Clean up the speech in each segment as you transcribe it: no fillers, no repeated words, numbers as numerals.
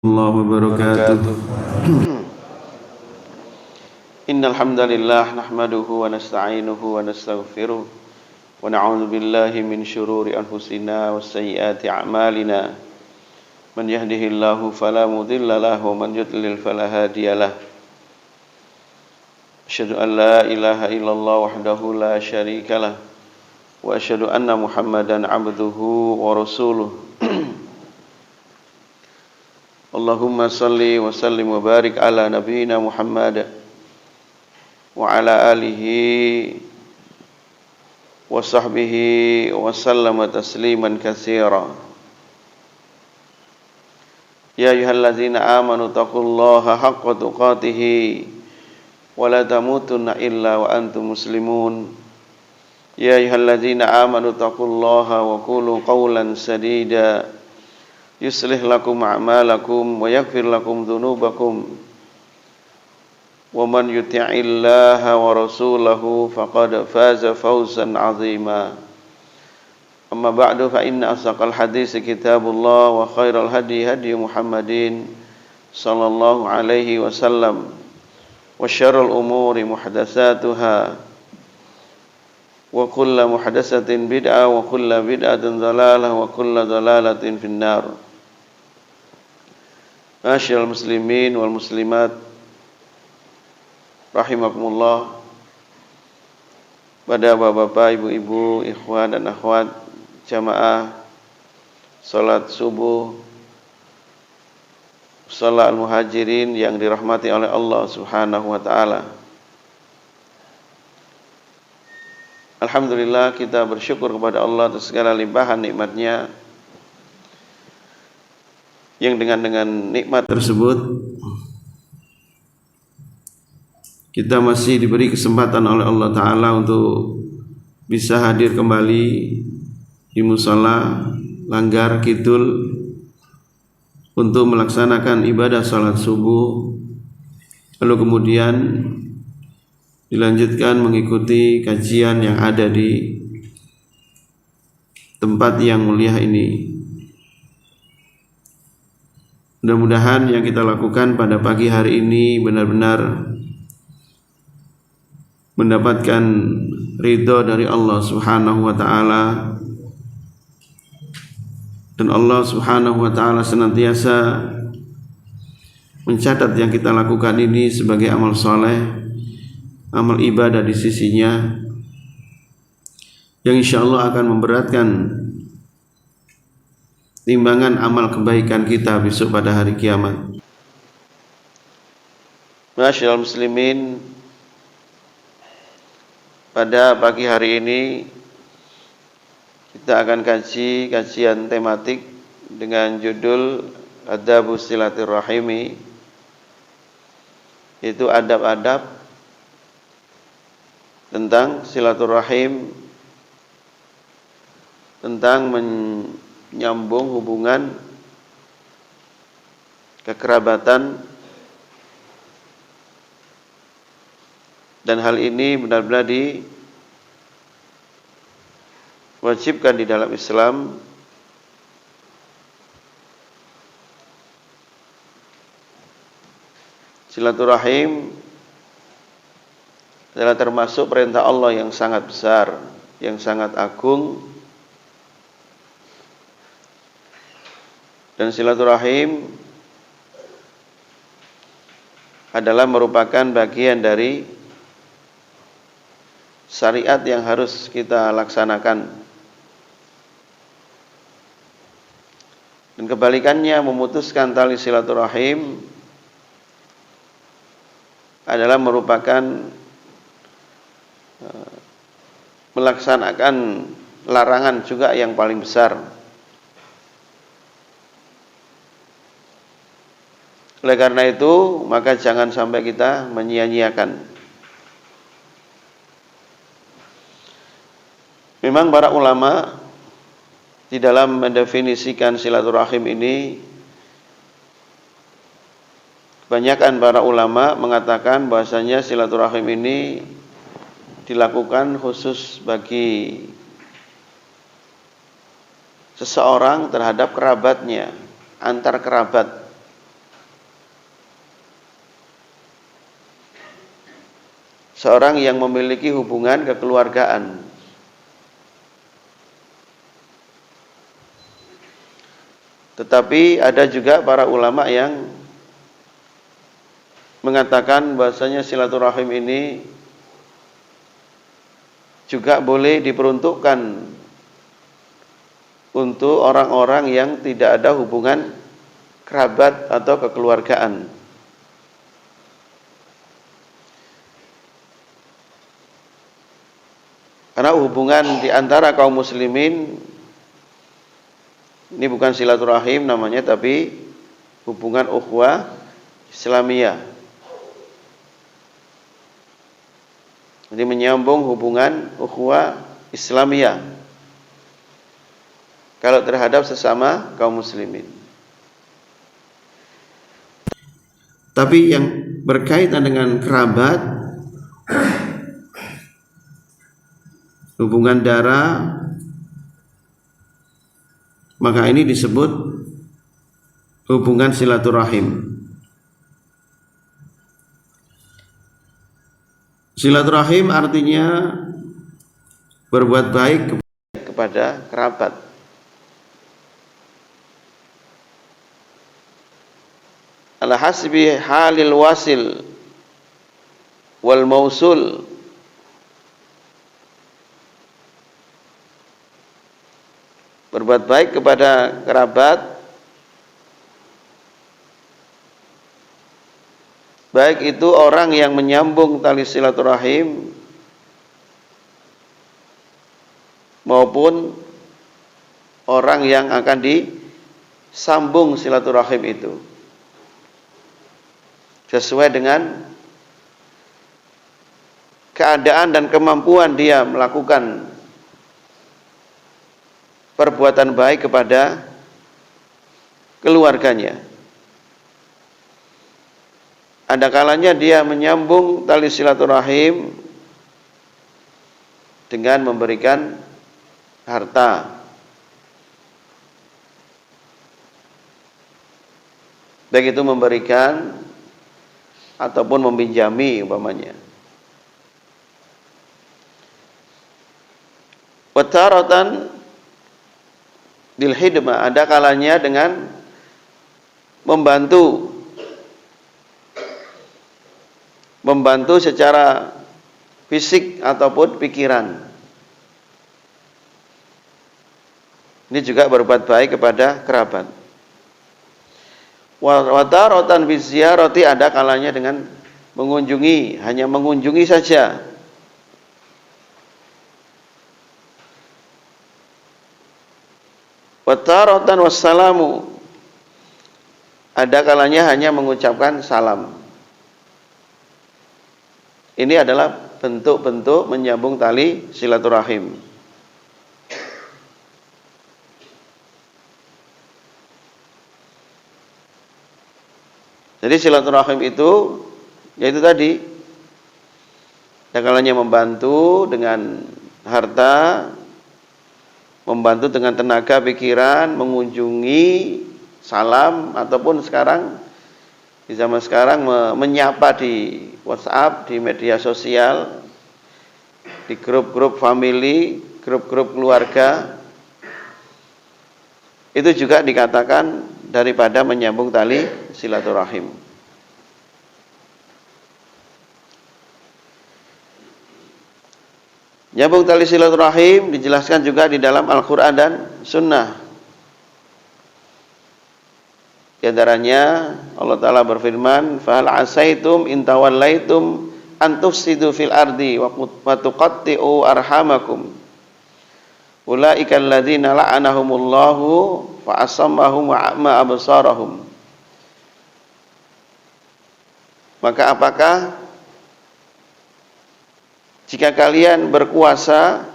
الله وبركاته. إن الحمد لله نحمده ونستعينه ونستغفره ونعوذ بالله من شرور أنفسنا وسيئات أعمالنا من يهده الله فلا مضل له ومن يضلل فلا هادي له أشهد أن لا إله إلا الله وحده لا شريك له وأشهد أن محمدا عبده ورسوله Allahumma salli wa sallim wa barik ala nabiyyina Muhammad wa ala alihi wa sahbihi wa sallama tasliman katsira. Ya ayyuhalladzina amanu taqullaha haqqa tuqatih wa la tamutunna illa wa antum muslimun. Ya ayyuhalladzina amanu taqullaha wa qulu qawlan sadida yuslih lakum a'malakum wa yaghfir lakum dhunubakum wa man yuti'illaha wa rasulahu faqad faza fawzan 'azima. Amma ba'du fa inna asaqal hadits kitabullah wa khairal hadi hadi Muhammadin sallallahu alaihi wasallam wa syarrul umuri muhdatsatuha wa kullu muhdatsatin bid'ah wa kullu bid'atin dhalalah wa kullu dhalalatin finnar. Masyaallah muslimin wal muslimat rahimakumullah. Pada bapak-bapak, ibu-ibu, ikhwan dan akhwat jamaah salat subuh salat al-muhajirin yang dirahmati oleh Allah Subhanahu wa taala. Alhamdulillah, kita bersyukur kepada Allah atas segala limpahan nikmat-Nya, yang dengan nikmat tersebut kita masih diberi kesempatan oleh Allah Ta'ala untuk bisa hadir kembali di musala Langgar Kidul untuk melaksanakan ibadah salat subuh, lalu kemudian dilanjutkan mengikuti kajian yang ada di tempat yang mulia ini. Mudah-mudahan yang kita lakukan pada pagi hari ini benar-benar mendapatkan ridho dari Allah Subhanahu wa taala, dan Allah Subhanahu wa taala senantiasa mencatat yang kita lakukan ini sebagai amal soleh, amal ibadah di sisinya, yang insyaallah akan memberatkan timbangan amal kebaikan kita besok pada hari kiamat. Masyaallah muslimin, pada pagi hari ini kita akan kaji kajian tematik dengan judul Adabus Silaturrahimi, yaitu adab-adab tentang silaturahim, tentang menyambung hubungan kekerabatan, dan hal ini benar-benar diwajibkan di dalam Islam. Silaturahim adalah termasuk perintah Allah yang sangat besar, yang sangat agung. Dan silaturahim adalah merupakan bagian dari syariat yang harus kita laksanakan. Dan kebalikannya, memutuskan tali silaturahim adalah merupakan melaksanakan larangan juga yang paling besar. Oleh karena itu, maka jangan sampai kita menyia-nyiakan. Memang para ulama di dalam mendefinisikan silaturahim ini, kebanyakan para ulama mengatakan bahwasanya silaturahim ini dilakukan khusus bagi seseorang terhadap kerabatnya, antar kerabat. seorang yang memiliki hubungan kekeluargaan. Tetapi ada juga para ulama yang mengatakan bahasanya silaturahim ini juga boleh diperuntukkan untuk orang-orang yang tidak ada hubungan kerabat atau kekeluargaan. Karena hubungan di antara kaum muslimin ini bukan silaturahim namanya, tapi hubungan ukhuwah Islamiyah. Jadi menyambung hubungan ukhuwah Islamiyah kalau terhadap sesama kaum muslimin. Tapi yang berkaitan dengan kerabat, hubungan darah, maka ini disebut hubungan silaturahim. Silaturahim artinya berbuat baik kepada kerabat. Ala hasbi halil wasil wal mausul. Berbuat baik kepada kerabat, baik itu orang yang menyambung tali silaturahim maupun orang yang akan disambung silaturahim itu, sesuai dengan keadaan dan kemampuan dia melakukan perbuatan baik kepada keluarganya. Ada kalanya dia menyambung tali silaturahim dengan memberikan harta. Baik itu memberikan ataupun meminjami umpamanya. Wa taratan bil hidmah, ada kalanya dengan membantu secara fisik ataupun pikiran. Ini juga berbuat baik kepada kerabat. Wa taratan bi ziyarati, ada kalanya dengan mengunjungi, hanya mengunjungi saja. Wa taratan wassalamu, ada kalanya hanya mengucapkan salam. Ini adalah bentuk-bentuk menyambung tali silaturahim. Jadi silaturahim itu yaitu tadi, ada kalanya membantu dengan harta, membantu dengan tenaga pikiran, mengunjungi, salam, ataupun sekarang di zaman sekarang menyapa di WhatsApp, di media sosial, di grup-grup family, grup-grup keluarga. Itu juga dikatakan daripada menyambung tali silaturahim. Nyambung tali silaturahim dijelaskan juga di dalam Al-Quran dan Sunnah. Di antaranya Allah Ta'ala berfirman, fahal asaitum intawallaitum antufsidu fil ardi wa tuqatti'u arhamakum ulaika alladzina la'anahumullahu fa asammahum wa a'ma absarahum. Maka apakah jika kalian berkuasa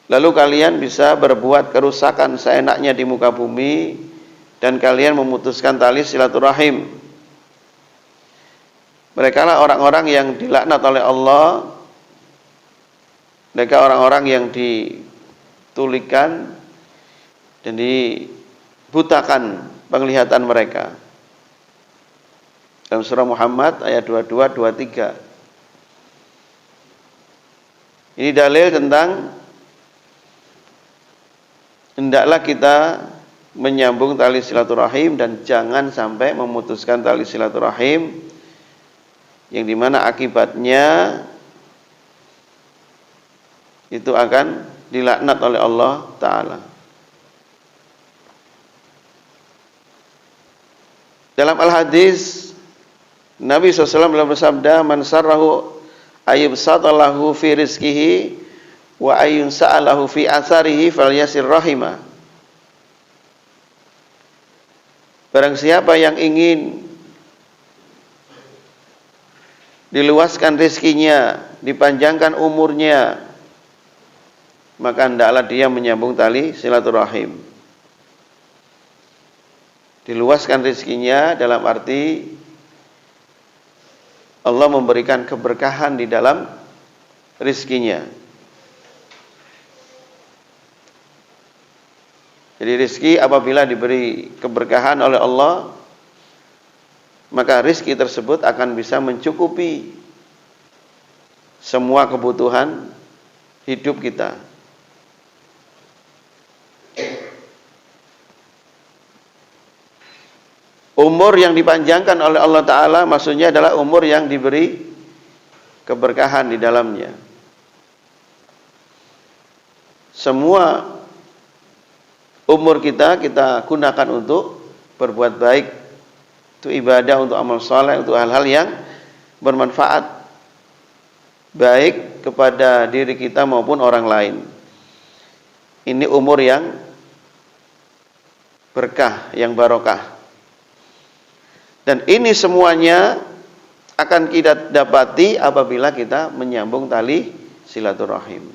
lalu kalian bisa berbuat kerusakan seenaknya di muka bumi dan kalian memutuskan tali silaturahim, mereka lah orang-orang yang dilaknat oleh Allah, mereka orang-orang yang ditulikan dan dibutakan penglihatan mereka. Dalam surah Muhammad ayat 22, 23. Ini dalil tentang hendaklah kita menyambung tali silaturahim dan jangan sampai memutuskan tali silaturahim yang dimana akibatnya itu akan dilaknat oleh Allah Ta'ala. Dalam al-hadis Nabi SAW bersabda, man sarrahu ayyubsatallahu fi rizkihi wa ayyun sa'alahu fi atharihi falyasir rahimah. Barang siapa yang ingin diluaskan rizkinya, dipanjangkan umurnya, maka hendaklah dia menyambung tali silaturahim. Diluaskan rizkinya dalam arti Allah memberikan keberkahan di dalam rizkinya. Jadi rizki apabila diberi keberkahan oleh Allah, maka rizki tersebut akan bisa mencukupi semua kebutuhan hidup kita. Umur yang dipanjangkan oleh Allah Ta'ala maksudnya adalah umur yang diberi keberkahan di dalamnya. Semua umur kita gunakan untuk berbuat baik, untuk ibadah, untuk amal saleh, untuk hal-hal yang bermanfaat baik kepada diri kita maupun orang lain. Ini umur yang berkah, yang barokah. Dan ini semuanya akan kita dapati apabila kita menyambung tali silaturahim.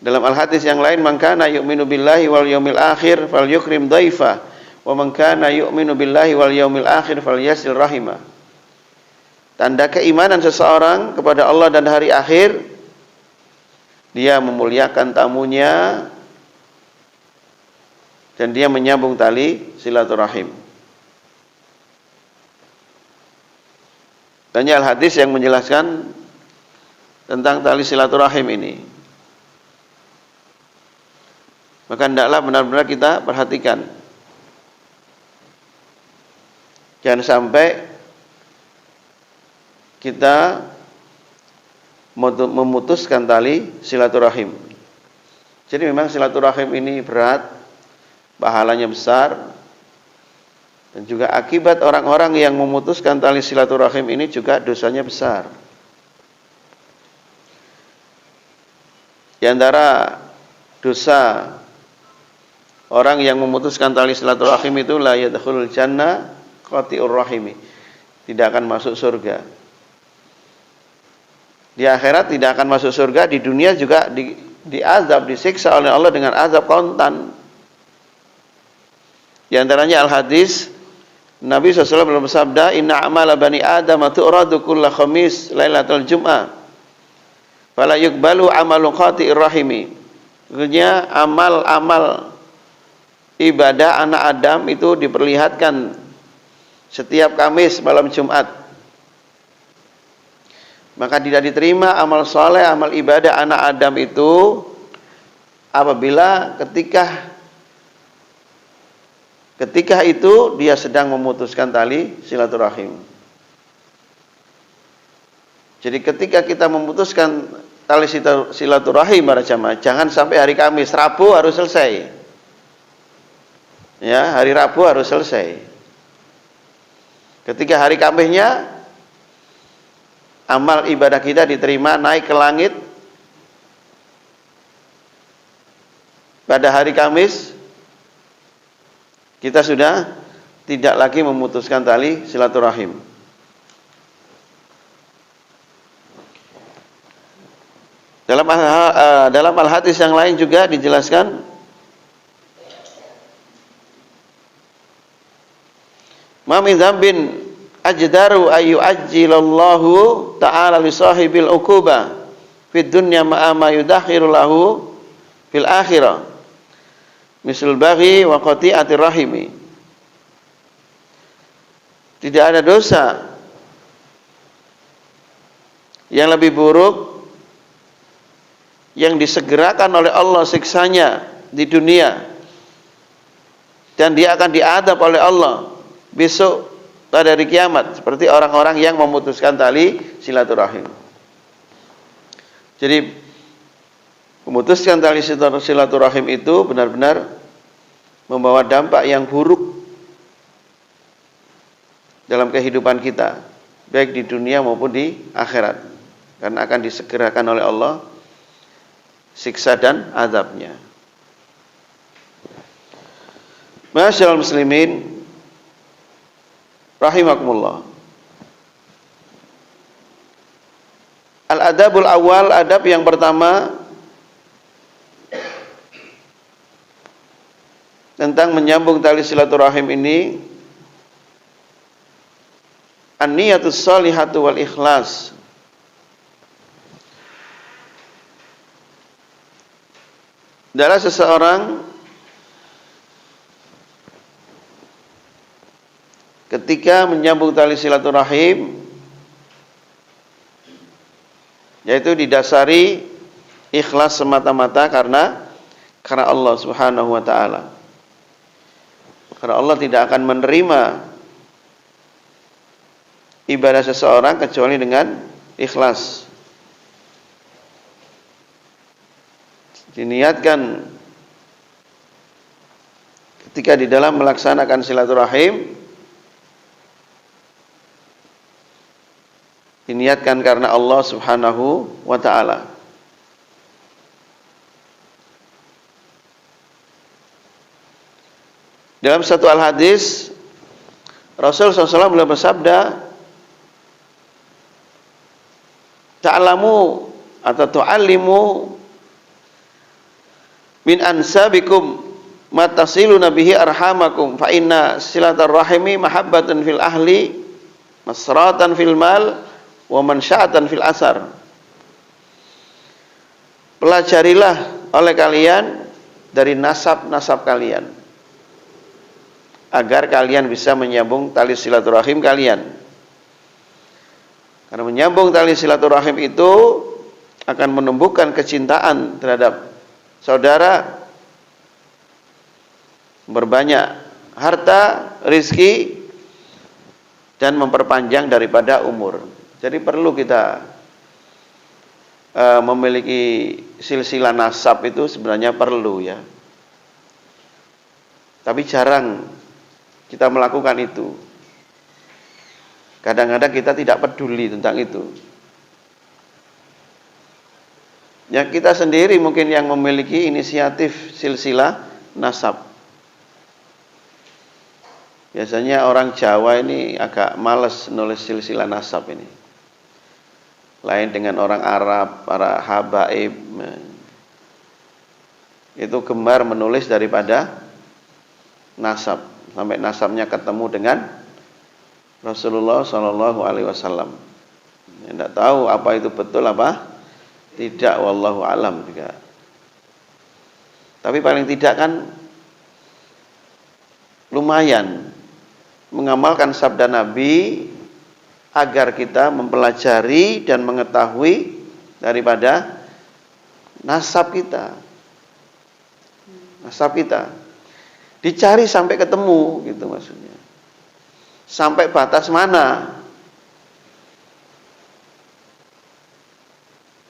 Dalam al-hadis yang lain, man kana yu'minu billahi wal yaumil akhir falyukrim dhaifa wa man kana yu'minu billahi wal yaumil akhir falyasil rahimah. Tanda keimanan seseorang kepada Allah dan hari akhir, dia memuliakan tamunya dan dia menyambung tali silaturahim. Banyak hadis yang menjelaskan tentang tali silaturahim ini. Maka hendaklah benar-benar kita perhatikan. Jangan sampai kita memutuskan tali silaturahim. Jadi memang silaturahim ini berat, pahalanya besar, dan juga akibat orang-orang yang memutuskan tali silaturahim ini juga dosanya besar. Di antara dosa orang yang memutuskan tali silaturahim itu la yadkhulul jannah qati'ur rahimi, tidak akan masuk surga. Di akhirat tidak akan masuk surga, di dunia juga diazab, disiksa oleh Allah dengan azab kontan. Di antaranya al-hadis Nabi SAW bersabda, inna amala bani adam tu'radu kulla khamis lailatul jum'ah fala yuqbalu amalu qati'ir rahimi. Artinya amal-amal ibadah anak Adam itu diperlihatkan setiap Kamis malam Jumat. Maka tidak diterima amal soleh, amal ibadah anak Adam itu apabila ketika itu dia sedang memutuskan tali silaturahim. Jadi ketika kita memutuskan tali silaturahim para jamaah, jangan sampai hari Kamis, Rabu harus selesai. Ya, hari Rabu harus selesai. Ketika hari Kamisnya amal ibadah kita diterima, naik ke langit. Pada hari Kamis kita sudah tidak lagi memutuskan tali silaturahim. Dalam al-hadis yang lain juga dijelaskan, ma min dzambin ajdaru ayu ajjilallahu ta'ala li sahibil uquba fid dunya ma yudakhiru lahu fil akhirah misal baghi wa qati'atir rahimi. Tidak ada dosa yang lebih buruk yang disegerakan oleh Allah siksanya di dunia, dan dia akan diadab oleh Allah besok pada hari kiamat, seperti orang-orang yang memutuskan tali silaturahim. Jadi memutuskan tali silaturahim itu benar-benar membawa dampak yang buruk dalam kehidupan kita, baik di dunia maupun di akhirat, karena akan disegerakan oleh Allah siksa dan azabnya. Ma'asyiral muslimin rahimakumullah. Al-adabul awal, adab yang pertama tentang menyambung tali silaturahim ini, an-niyatus shalihatu wal ikhlas. Adalah seseorang ketika menyambung tali silaturahim, yaitu didasari ikhlas semata-mata karena Allah Subhanahu wa taala. Karena Allah tidak akan menerima ibadah seseorang kecuali dengan ikhlas. Diniatkan ketika di dalam melaksanakan silaturahim, diniatkan karena Allah Subhanahu wa taala. Dalam satu al-hadis Rasul SAW beliau bersabda, ta'lamu atau tu'allimu min ansabikum matasiluna bihi arhamakum fa inna silaturrahimi mahabbatun fil ahli masratan fil mal wa mansya'atan fil asar. Pelajarilah oleh kalian dari nasab-nasab kalian agar kalian bisa menyambung tali silaturahim kalian. Karena menyambung tali silaturahim itu akan menumbuhkan kecintaan terhadap saudara, berbanyak harta, rizki, dan memperpanjang daripada umur. Jadi perlu kita memiliki silsilah nasab, itu sebenarnya perlu ya. Tapi jarang kita melakukan itu. Kadang-kadang kita tidak peduli tentang itu. Ya, kita sendiri mungkin yang memiliki inisiatif silsilah nasab. Biasanya orang Jawa ini agak malas nulis silsilah nasab ini. Lain dengan orang Arab, para habaib. Itu gemar menulis daripada nasab, sampai nasabnya ketemu dengan Rasulullah SAW. Tidak tahu apa itu betul apa tidak, wallahu alam juga. Tapi paling tidak kan lumayan mengamalkan sabda Nabi agar kita mempelajari dan mengetahui daripada nasab kita. Nasab kita dicari sampai ketemu, gitu maksudnya. Sampai batas mana?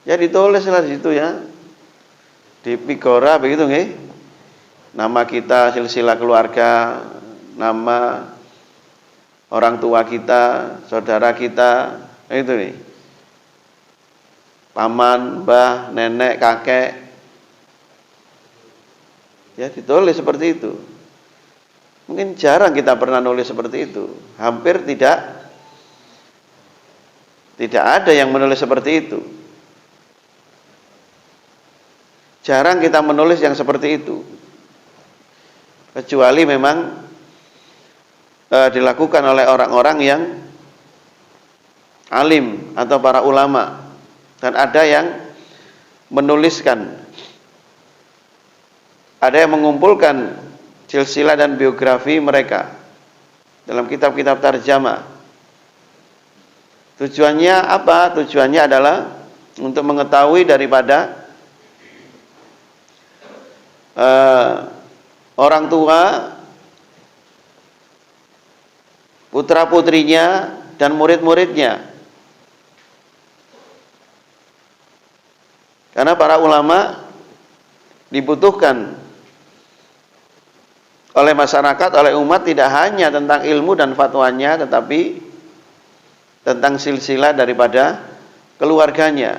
Ya ditulislah di situ ya. Di Pigora begitu nggih. Nama kita, silsilah keluarga, nama orang tua kita, saudara kita, itu nih. Paman, mbah, nenek, kakek. Ya ditulis seperti itu. Mungkin jarang kita pernah nulis seperti itu. Hampir tidak ada yang menulis seperti itu. Jarang kita menulis yang seperti itu. Kecuali memang dilakukan oleh orang-orang yang alim atau para ulama. Dan ada yang menuliskan, ada yang mengumpulkan silsilah dan biografi mereka. dalam kitab-kitab tarjamah. Tujuannya apa? Tujuannya adalah untuk mengetahui daripada orang tua, putra-putrinya, dan murid-muridnya. Karena para ulama dibutuhkan oleh masyarakat, oleh umat, tidak hanya tentang ilmu dan fatwanya, tetapi tentang silsilah daripada keluarganya.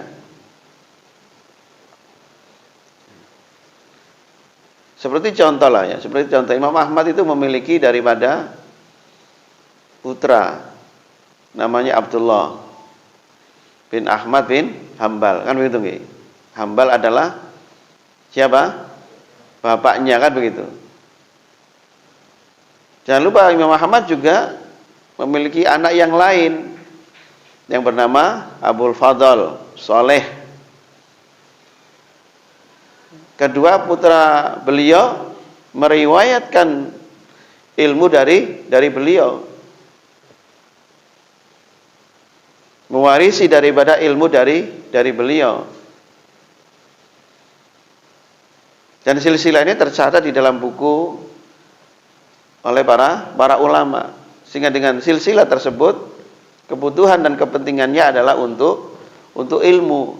Seperti contoh lah ya, seperti contoh Imam Ahmad itu memiliki daripada putra namanya Abdullah bin Ahmad bin Hambal, kan begitu nggih? Hambal adalah siapa? Bapaknya, kan begitu. Jangan lupa Imam Ahmad juga memiliki anak yang lain yang bernama Abul Fadl Soleh. Kedua putra beliau meriwayatkan ilmu dari beliau, mewarisi daripada ilmu dari beliau. Dan silsilah ini tercatat di dalam buku oleh para ulama. Sehingga dengan silsilah tersebut kebutuhan dan kepentingannya adalah untuk ilmu.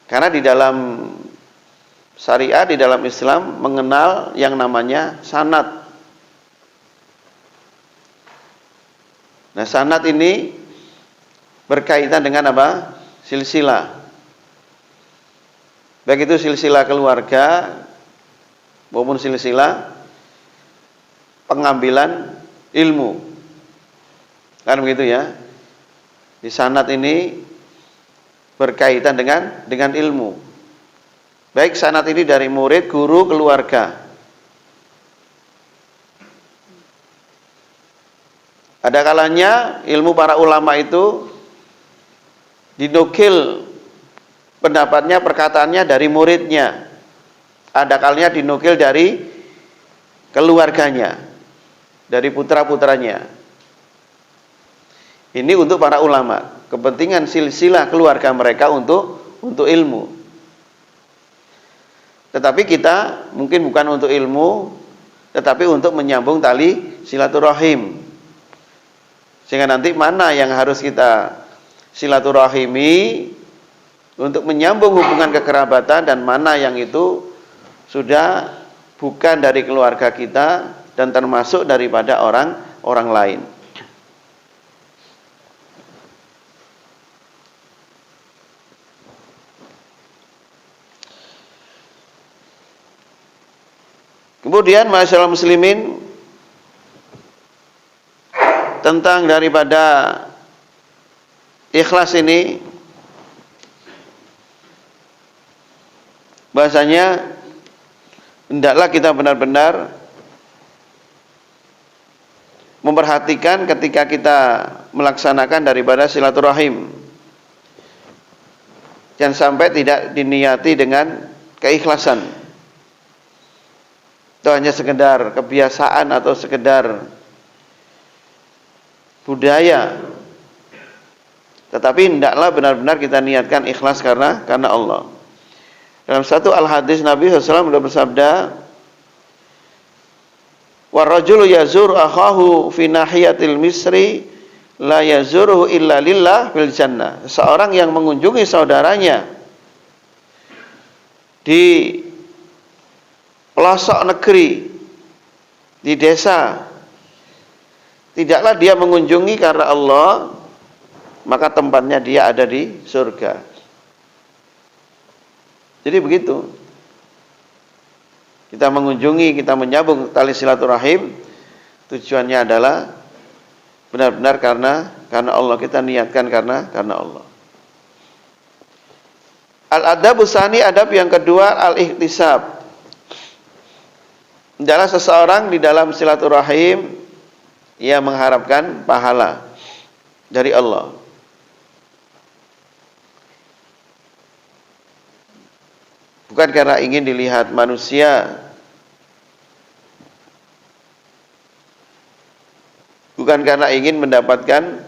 Karena di dalam syariat, di dalam Islam mengenal yang namanya sanad. Nah, sanad ini berkaitan dengan apa? Silsilah. Baik itu silsilah keluarga maupun silsilah pengambilan ilmu. Kan begitu ya. Di sanad ini berkaitan dengan ilmu. Baik sanad ini dari murid, guru, keluarga. Ada kalanya ilmu para ulama itu dinukil pendapatnya, perkataannya dari muridnya. Ada kalanya dinukil dari keluarganya, dari putra-putranya. Ini untuk para ulama, kepentingan silsilah keluarga mereka untuk ilmu. Tetapi kita mungkin bukan untuk ilmu, tetapi untuk menyambung tali silaturahim. Sehingga nanti mana yang harus kita silaturahimi untuk menyambung hubungan kekerabatan, dan mana yang itu sudah bukan dari keluarga kita dan termasuk daripada orang lain. Kemudian masyaallah muslimin, tentang daripada ikhlas ini, bahasanya hendaklah kita benar-benar memperhatikan ketika kita melaksanakan daripada silaturahim. Jangan sampai tidak diniati dengan keikhlasan. Itu hanya sekedar kebiasaan atau sekedar budaya. Tetapi hendaklah benar-benar kita niatkan ikhlas karena Allah. Dalam satu al-hadis Nabi SAW sudah bersabda, "Warrajulu yazur akhahu fi nahiyatil misri la yazuruhu illa lillah fil jannah." Seorang yang mengunjungi saudaranya di pelosok negeri, di desa, tidaklah dia mengunjungi karena Allah, maka tempatnya dia ada di surga. Jadi begitu. Kita mengunjungi, kita menyambung tali silaturahim, tujuannya adalah benar-benar karena Allah, kita niatkan karena Allah. Al-adabus tsani, adab yang kedua, al-ihtisab. Adalah seseorang di dalam silaturahim ia mengharapkan pahala dari Allah. Bukan karena ingin dilihat manusia, bukan karena ingin mendapatkan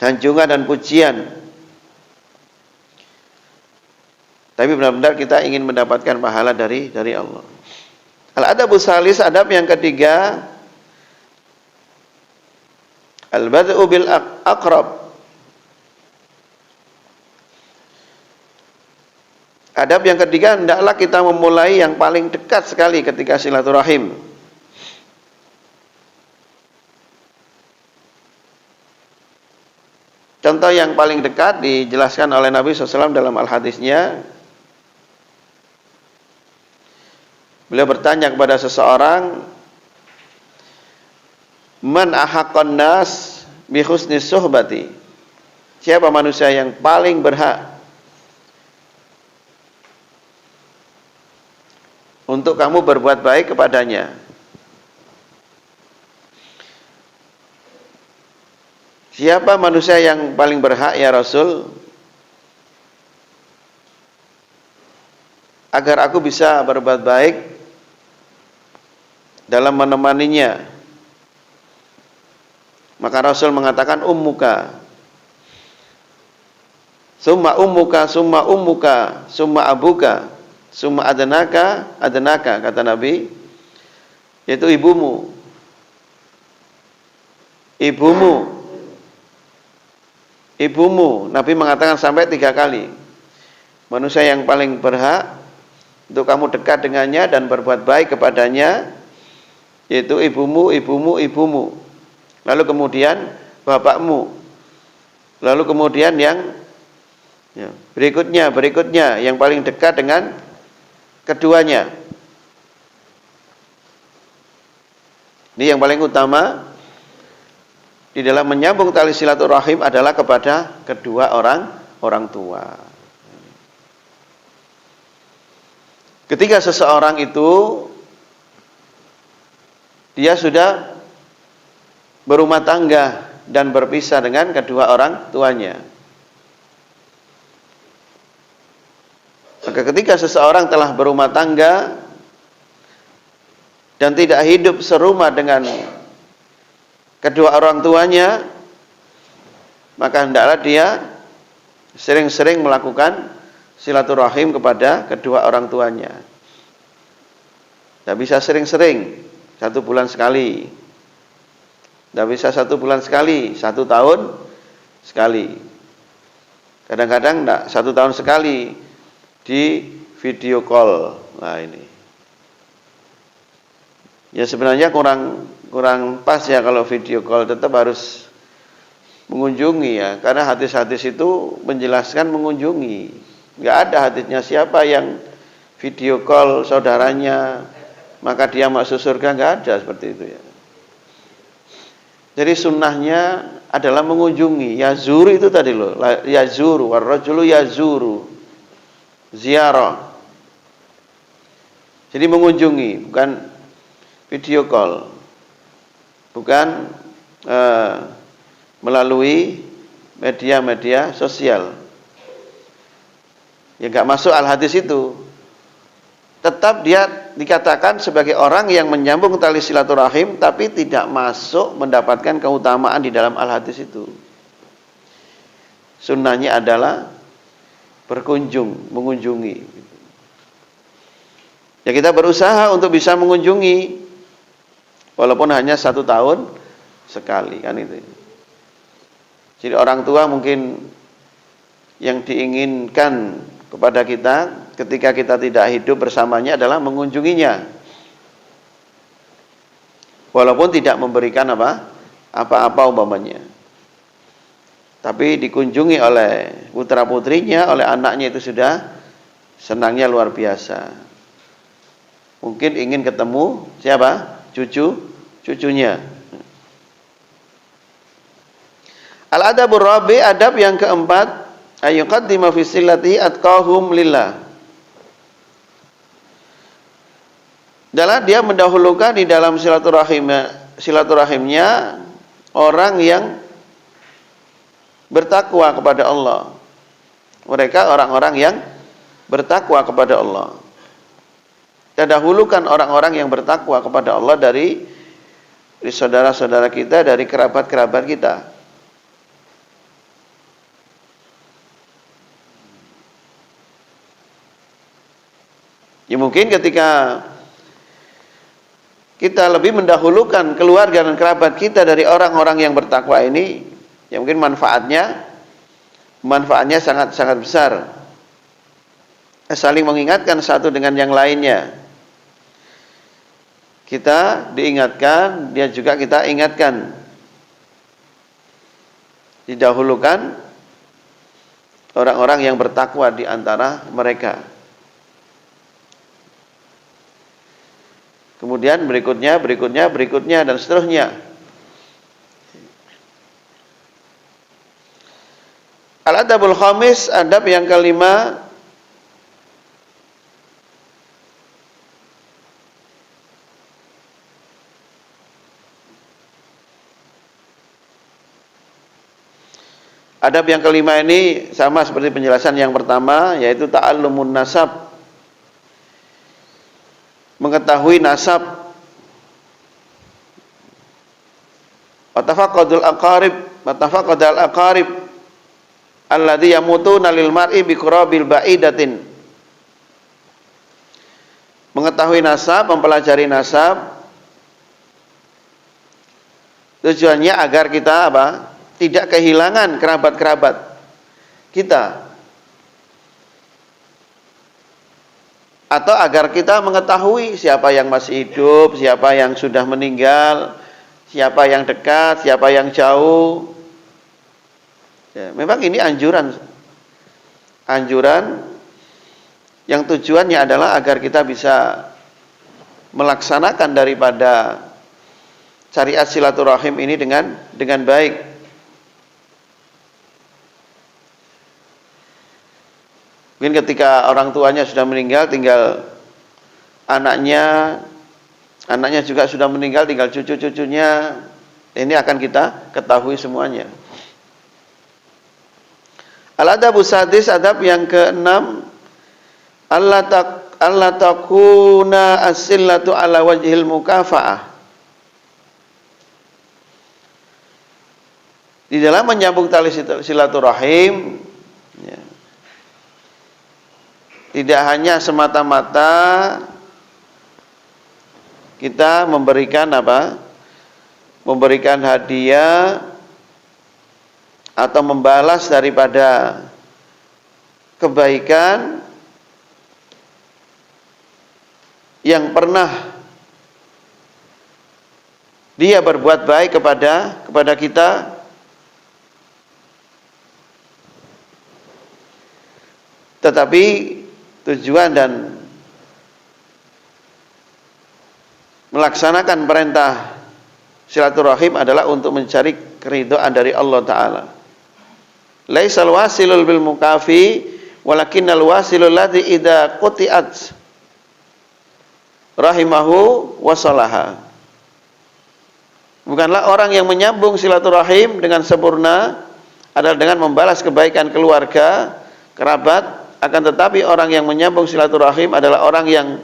sanjungan dan pujian, tapi benar-benar kita ingin mendapatkan pahala dari Allah. Al-adabus salis, adab yang ketiga, al-bad'u bil aqrab. Adab yang ketiga, hendaklah kita memulai yang paling dekat sekali ketika silaturahim. Contoh yang paling dekat dijelaskan oleh Nabi SAW dalam al-hadisnya. Beliau bertanya kepada seseorang, man ahaqqan nas bi husni suhbati? Siapa manusia yang paling berhak untuk kamu berbuat baik kepadanya? Siapa manusia yang paling berhak ya Rasul agar aku bisa berbuat baik dalam menemaninya? Maka Rasul mengatakan ummuka, summa ummuka, summa ummuka, summa abuka, summa adnaka, kata Nabi, yaitu ibumu. Ibumu, Nabi mengatakan sampai 3 kali. Manusia yang paling berhak untuk kamu dekat dengannya dan berbuat baik kepadanya, yaitu ibumu. Lalu kemudian bapakmu. Lalu kemudian yang berikutnya yang paling dekat dengan keduanya. Ini yang paling utama di dalam menyambung tali silaturahim adalah kepada kedua orang tua. Ketika seseorang itu dia sudah berumah tangga dan berpisah dengan kedua orang tuanya, maka ketika seseorang telah berumah tangga dan tidak hidup serumah dengan kedua orang tuanya, maka hendaklah dia sering-sering melakukan silaturahim kepada kedua orang tuanya. Tidak bisa sering-sering, 1 bulan sekali. Tidak bisa 1 bulan sekali, 1 tahun sekali. Kadang-kadang tidak 1 tahun sekali di video call. Nah ini, ya sebenarnya kurang pas ya kalau video call, tetap harus mengunjungi ya, karena hadis-hadis itu menjelaskan mengunjungi. Nggak ada hadisnya siapa yang video call saudaranya maka dia masuk surga, nggak ada seperti itu ya. Jadi sunnahnya adalah mengunjungi. Yazuru itu tadi loh, yazuru, warrajulu yazuru, ziarah. Jadi mengunjungi, bukan video call, bukan melalui media-media sosial. Ya nggak masuk al-hadis itu. Tetap dia dikatakan sebagai orang yang menyambung tali silaturahim, tapi tidak masuk mendapatkan keutamaan di dalam al-hadis itu. Sunnahnya adalah berkunjung, mengunjungi. Ya kita berusaha untuk bisa mengunjungi, walaupun hanya 1 tahun sekali, kan itu. Jadi orang tua mungkin yang diinginkan kepada kita ketika kita tidak hidup bersamanya adalah mengunjunginya, walaupun tidak memberikan apa-apa umpamanya, tapi dikunjungi oleh putra putrinya, oleh anaknya, itu sudah senangnya luar biasa. Mungkin ingin ketemu siapa? Cucunya. Al-adabur rabi, adab yang keempat, ayyuqaddima fi sillati atqahum lillah. Adalah dia mendahulukan di dalam silaturahimnya orang yang bertakwa kepada Allah. Mereka orang-orang yang bertakwa kepada Allah. Dia dahulukan orang-orang yang bertakwa kepada Allah dari dari saudara-saudara kita, dari kerabat-kerabat kita. Ya mungkin ketika kita lebih mendahulukan keluarga dan kerabat kita dari orang-orang yang bertakwa ini, ya mungkin manfaatnya sangat besar. Saling mengingatkan satu dengan yang lainnya. Kita diingatkan, dia juga kita ingatkan. Didahulukan orang-orang yang bertakwa di antara mereka. Kemudian berikutnya dan seterusnya. Al-adabul khamis, adab yang kelima, adab yang kelima ini sama seperti penjelasan yang pertama, yaitu ta'allumun nasab, mengetahui nasab. Wa tafaqadul aqarib alladhi yamutuna lil mar'i bi qurabil ba'idatin. Mengetahui nasab, mempelajari nasab, tujuannya agar kita tidak kehilangan kerabat-kerabat kita, atau agar kita mengetahui siapa yang masih hidup, siapa yang sudah meninggal, siapa yang dekat, siapa yang jauh. Ya, memang ini anjuran yang tujuannya adalah agar kita bisa melaksanakan daripada syariat silaturahim ini dengan baik. Mungkin ketika orang tuanya sudah meninggal, tinggal anaknya juga sudah meninggal, tinggal cucu-cucunya. Ini akan kita ketahui semuanya. Al-adabu sadis, adab yang keenam, Allah takuna as-sillatu ala wajhil mukafa'ah. Di dalam menyambung tali silaturahim, ya, tidak hanya semata-mata kita memberikan memberikan hadiah atau membalas daripada kebaikan yang pernah dia berbuat baik kepada kita, tetapi tujuan dan melaksanakan perintah silaturahim adalah untuk mencari keridhaan dari Allah Ta'ala. Laisal wasilul bil mukafi walakinnal wasilul ladzi idza quti'at rahimahu wasalaha. Bukanlah orang yang menyambung silaturahim dengan sempurna adalah dengan membalas kebaikan keluarga, kerabat, akan tetapi orang yang menyambung silaturahim adalah orang yang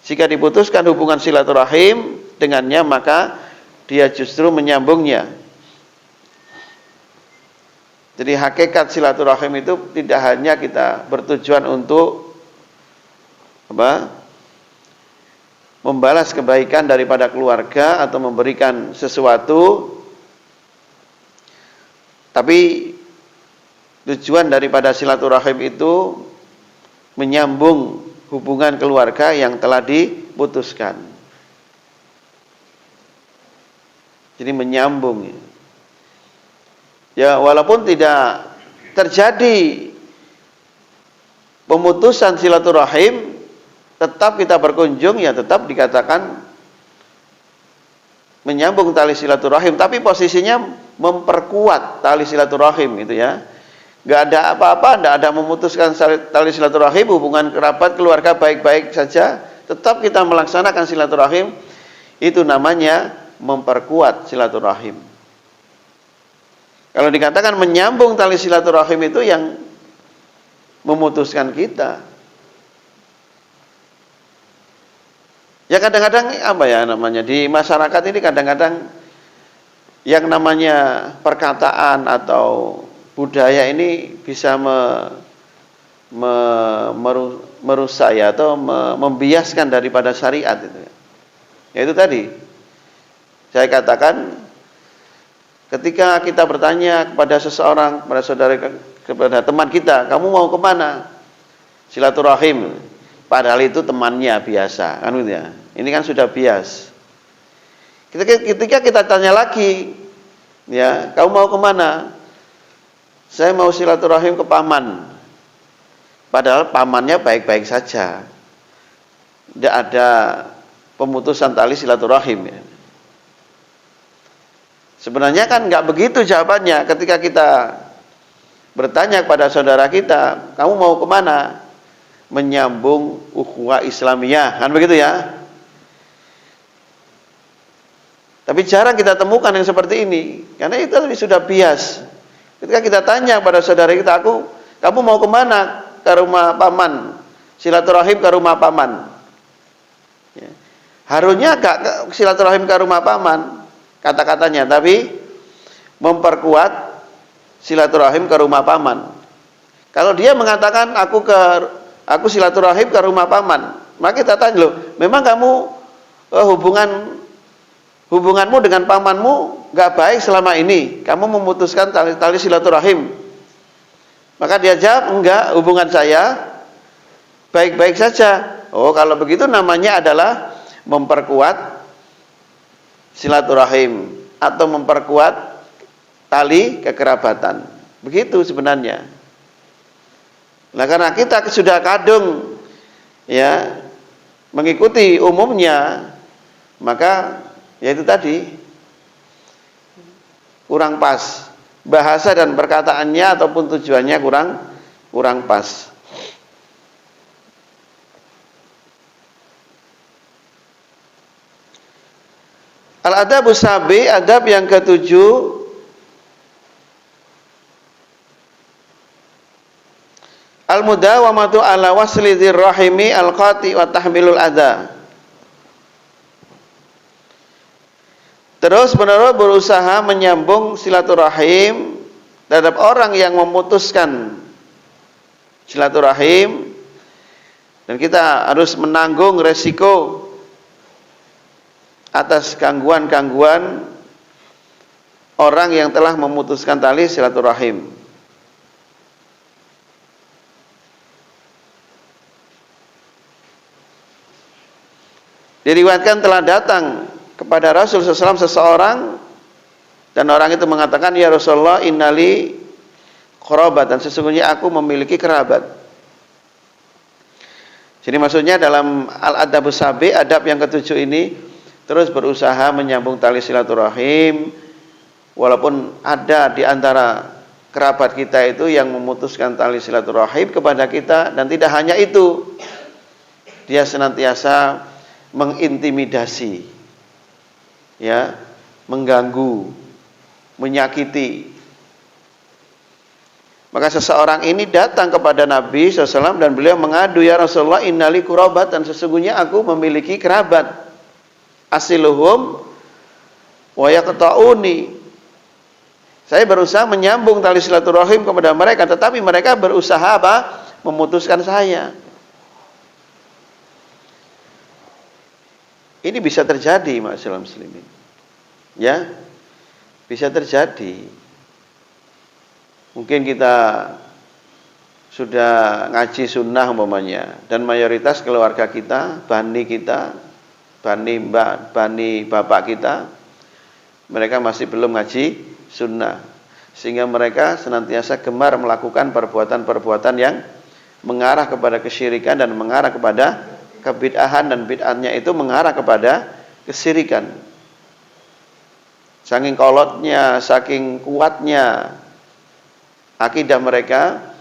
jika diputuskan hubungan silaturahim dengannya, maka dia justru menyambungnya. Jadi hakikat silaturahim itu tidak hanya kita bertujuan untuk membalas kebaikan daripada keluarga atau memberikan sesuatu, tapi tujuan daripada silaturahim itu menyambung hubungan keluarga yang telah diputuskan. Jadi menyambung. Ya, walaupun tidak terjadi pemutusan silaturahim, tetap kita berkunjung, ya tetap dikatakan menyambung tali silaturahim, tapi posisinya memperkuat tali silaturahim gitu ya. Gak ada apa-apa, tidak ada memutuskan tali silaturahim, hubungan kerabat keluarga baik-baik saja, tetap kita melaksanakan silaturahim, itu namanya memperkuat silaturahim. Kalau dikatakan menyambung tali silaturahim itu yang memutuskan kita. Ya kadang-kadang apa ya namanya, di masyarakat ini kadang-kadang yang namanya perkataan atau budaya ini bisa merusak ya, atau membiaskan daripada syariat itu. Ya itu tadi saya katakan, ketika kita bertanya kepada seseorang, kepada saudara, kepada teman kita, kamu mau kemana? Silaturahim. Padahal itu temannya biasa, kan gitu ya. Ini kan sudah bias. Ketika kita tanya lagi, ya, kamu mau kemana? Saya mau silaturahim ke paman. Padahal pamannya baik-baik saja. Tidak ada pemutusan tali silaturahim. Ya. Sebenarnya kan nggak begitu jawabannya ketika kita bertanya kepada saudara kita, kamu mau kemana? Menyambung ukhuwah Islamiyah, kan begitu ya? Tapi jarang kita temukan yang seperti ini, karena itu sudah bias. Ketika kita tanya pada saudara kita, kamu mau kemana? Ke rumah paman, silaturahim ke rumah paman. Ya. Harusnya gak silaturahim ke rumah paman, kata-katanya, tapi memperkuat silaturahim ke rumah paman. Kalau dia mengatakan aku silaturahim ke rumah paman, maka kita tanya, loh, memang kamu hubunganmu dengan pamanmu gak baik selama ini, kamu memutuskan tali silaturahim? Maka dia jawab, enggak, hubungan saya baik-baik saja. Oh, kalau begitu namanya adalah memperkuat silaturahim atau memperkuat tali kekerabatan. Begitu sebenarnya. Nah, karena kita sudah kadung ya mengikuti umumnya, maka ya itu tadi kurang pas. Bahasa dan perkataannya ataupun tujuannya kurang pas. Al-adabus sabi, adab yang ketujuh, al-mudawamatu ala wasli dzirrahimi al-qati wa tahmilul adha. Terus menerus berusaha menyambung silaturahim terhadap orang yang memutuskan silaturahim, dan kita harus menanggung resiko atas gangguan-gangguan orang yang telah memutuskan tali silaturahim. Diriwayatkan telah datang kepada Rasul SAW seseorang, dan orang itu mengatakan, ya Rasulullah, innali qarabat, dan sesungguhnya aku memiliki kerabat. Jadi maksudnya dalam al-adabus sabi, adab yang ketujuh ini, terus berusaha menyambung tali silaturahim, walaupun ada di antara kerabat kita itu yang memutuskan tali silaturahim kepada kita, dan tidak hanya itu, dia senantiasa mengintimidasi, ya, mengganggu, menyakiti. Maka seseorang ini datang kepada Nabi SAW dan beliau mengadu, ya Rasulullah, innali qurabat, dan sesungguhnya aku memiliki kerabat, asiluhum wa yaqta'uni. Saya berusaha menyambung tali silaturahim kepada mereka, tetapi mereka berusaha apa? Memutuskan saya. Ini bisa terjadi, ma'asyiral muslimin. Ya, bisa terjadi. Mungkin kita sudah ngaji sunnah umpamanya, dan mayoritas keluarga kita, bani bapak kita, mereka masih belum ngaji sunnah, sehingga mereka senantiasa gemar melakukan perbuatan-perbuatan yang mengarah kepada kesyirikan dan mengarah kepada kebid'ahan, dan bid'ahnya itu mengarah kepada kesyirikan. Saking kolotnya, saking kuatnya akidah mereka,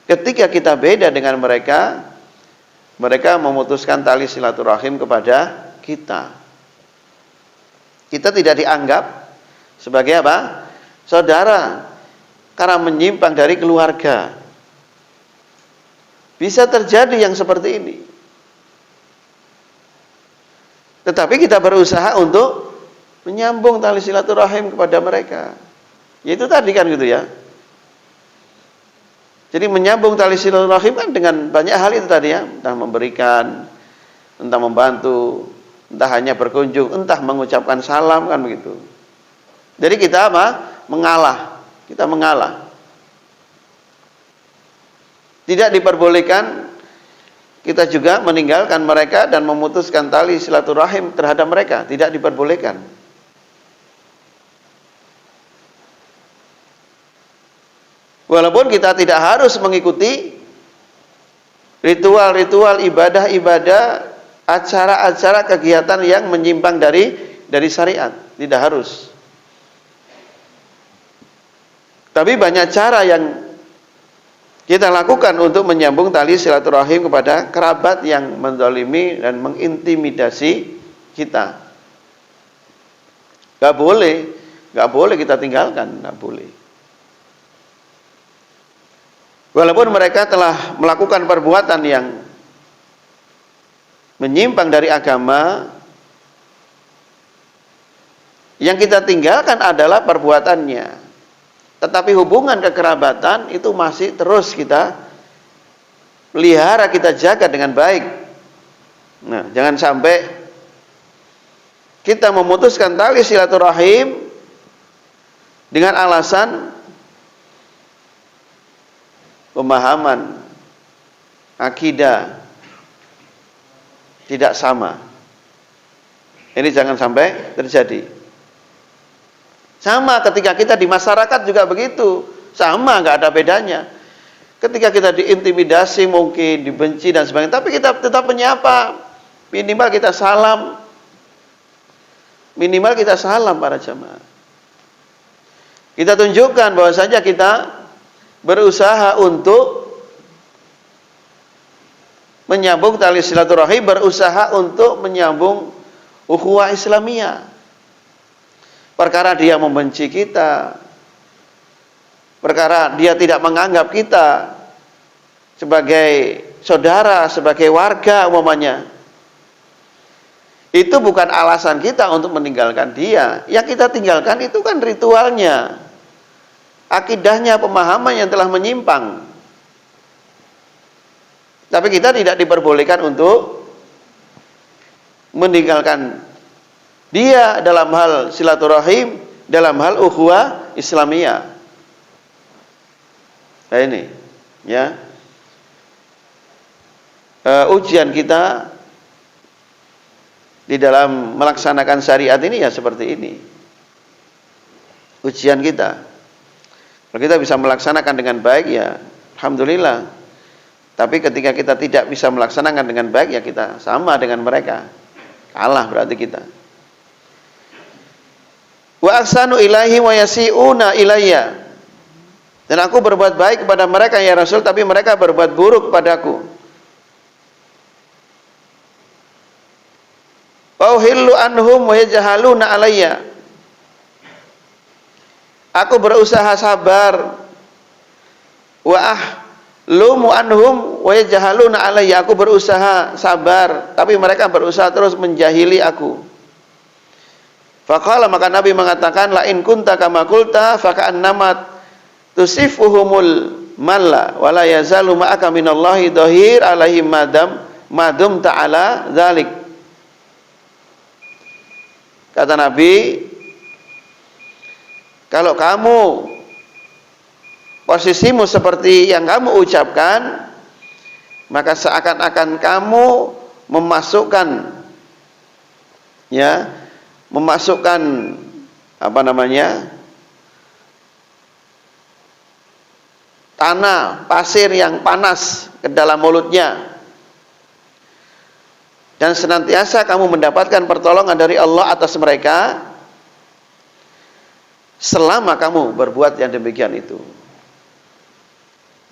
ketika kita beda dengan mereka, mereka memutuskan tali silaturahim kepada kita. Kita tidak dianggap sebagai apa? Saudara, karena menyimpang dari keluarga. Bisa terjadi yang seperti ini. Tetapi kita berusaha untuk menyambung tali silaturahim kepada mereka. Ya itu tadi kan gitu ya. Jadi menyambung tali silaturahim kan dengan banyak hal itu tadi ya, entah memberikan, entah membantu, entah hanya berkunjung, entah mengucapkan salam kan begitu. Jadi kita apa? Mengalah. Kita mengalah. Tidak diperbolehkan kita juga meninggalkan mereka dan memutuskan tali silaturahim terhadap mereka. Tidak diperbolehkan. Walaupun kita tidak harus mengikuti ritual-ritual, ibadah-ibadah, acara-acara, kegiatan yang menyimpang dari syariat. Tidak harus. Tapi banyak cara yang kita lakukan untuk menyambung tali silaturahim kepada kerabat yang menzalimi dan mengintimidasi kita. Gak boleh kita tinggalkan, gak boleh. Walaupun mereka telah melakukan perbuatan yang menyimpang dari agama, yang kita tinggalkan adalah perbuatannya. Tetapi hubungan kekerabatan itu masih terus kita pelihara, kita jaga dengan baik. Nah, jangan sampai kita memutuskan tali silaturahim dengan alasan pemahaman akidah tidak sama. Ini jangan sampai terjadi. Sama ketika kita di masyarakat juga begitu, sama, nggak ada bedanya. Ketika kita diintimidasi mungkin, dibenci dan sebagainya, tapi kita tetap menyapa, minimal kita salam para jamaah. Kita tunjukkan bahwasanya kita berusaha untuk menyambung tali silaturahim, berusaha untuk menyambung ukhuwah Islamiyah. Perkara dia membenci kita, perkara dia tidak menganggap kita sebagai saudara, sebagai warga umpamanya, itu bukan alasan kita untuk meninggalkan dia. Yang kita tinggalkan itu kan ritualnya, akidahnya, pemahaman yang telah menyimpang. Tapi kita tidak diperbolehkan untuk meninggalkan dia dalam hal silaturahim, dalam hal ukhuwah Islamiyah. Nah ini, ya. Ujian kita di dalam melaksanakan syariat ini ya seperti ini. Ujian kita. Kalau kita bisa melaksanakan dengan baik ya alhamdulillah. Tapi ketika kita tidak bisa melaksanakan dengan baik ya kita sama dengan mereka. Kalah berarti kita. Wa ahsanu ilaihi wa yasi'una ilayya. Dan aku berbuat baik kepada mereka ya Rasul, tapi mereka berbuat buruk kepadaku. Wa uhillu anhum wa yajhaluna alayya. Aku berusaha sabar. Wa ahlumu anhum wa yajhaluna alayya. Aku berusaha sabar, tapi mereka berusaha terus menjahili aku. Faqala, maka Nabi mengatakan, la in kunta kama qulta fa ka'annama tusifuhumul malla wa la yazalu ma'aka minallahi dhahir alaihim madum ta'ala dzalik. Kata Nabi, kalau kamu posisimu seperti yang kamu ucapkan, maka seakan-akan kamu memasukkan tanah, pasir yang panas ke dalam mulutnya, dan senantiasa kamu mendapatkan pertolongan dari Allah atas mereka selama kamu berbuat yang demikian itu.